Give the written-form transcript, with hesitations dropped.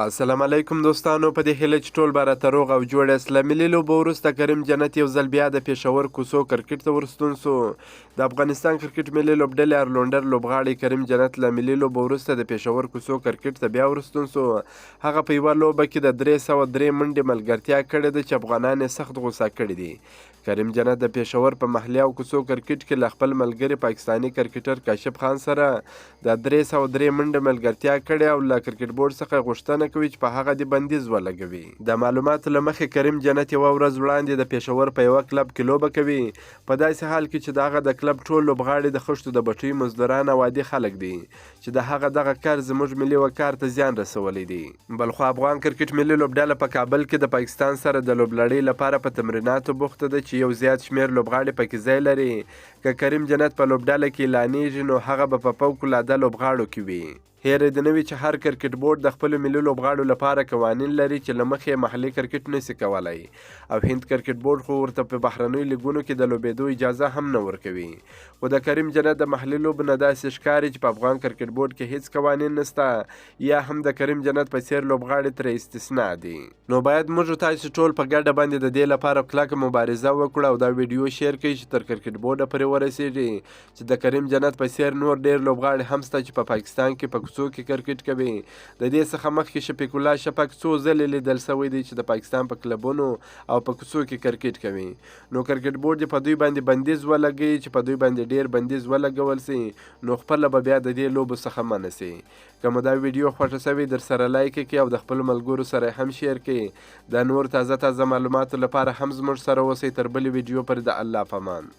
السلام علیکم دوستانو، په دې هیله چې ټول به راته روغ او جوړ یاست. له ملي لوبو وروسته کریم جنت یو ځل بیا د پېښور کوڅو کرکټ ته ورستون سو. د افغانستان کرکټ ملي لوبډلې ارلونډر لوبغاړی کریم جنت له ملي لوبو وروسته د پېښور کوڅو کرکټ ته بیا ورستون سو. هغه په یوه لوبه کې د 303 منډې ملګرتیا کړې ده چې افغانان یې سخت غوسه کړي دي. کریم جنت د پېښور په محلي او کوڅو کرکټ کې له خپل ملګري پاکستاني کرکټر کاشف خان سره د 303 منډې ملګرتیا کړې او له کرکټ بورډ څخه غوښتنه کوي چې په هغه د بندیز ولګوي. د معلوماتو له مخې کریم جنت یوه ورځ وړاندې د پېښور په یوه کلب کې لوبه کوي، په داسې حال کې چې د هغه د کلب ټول لوبغاړي د خښتو د بټیو مزدوران او عادي خلک دي چې د هغه دغه کار زموږ ملي وقار ته زیان رسولی دی. بلخو افغان کرکټ ملي لوبډله په کابل کې د پاکستان سره د لوبلړۍ لپاره په تمریناتو بوخته ده چې یو زیات شمیر لوبغاړي پکې ځای لري. که کریم جنت په لوبډله کې اعلانیږي نو هغه به په فوق‌العاده لوبغاړو کې وي. هیره دې نه وي چې هر کرکټ بورډ د خپلو ملي لوبغاړو لپاره قوانین لري چې له مخې محلي کرکټ نشي کولی، او هند کرکټ بورډ خو ورته په بهرنیو لیګونو کې د لوبېدو اجازه هم نه ورکوي. خو د کریم جنت د محلي لوبو نه داسې ښکاري چې په افغان کرکټ بورډ کې هیڅ قوانین نشته، یا هم د کریم جنت په څیر لوبغاړي ترې استثنا دي. نو باید موږ تاسو ټول په ګډه باندې د دې لپاره کلکه مبارزه وکړو او دا ویډیو شیر کړئ چې تر کرکټ بورډه پورې ورسیږي چې د کریم جنت په څیر نور ډیر لوبغاړي هم شته چې په پاکستان کې په کوڅو کې کرکټ کوي. د دې څخه مخکې شفیق الله شفق څو ځلې لیدل شوی دی چې د پاکستان په کلبونو او په کوڅو کې کرکټ کوي. نو کرکټ بورډ په دوی باندې بندیز ولګوي چې په دوی باندې ډیر بندیز ولګول سي، نو خپله به بیا د دې لوبو څخه منع سي. که مو دا ویډیو خوښه شوې در سره لایک کړئ او د خپلو ملګرو سره هم شیر کړئ. د نور تازه معلوماتو لپاره هم زموږ سره اوسئ. تر بلې ویډیو پورې د الله په امان.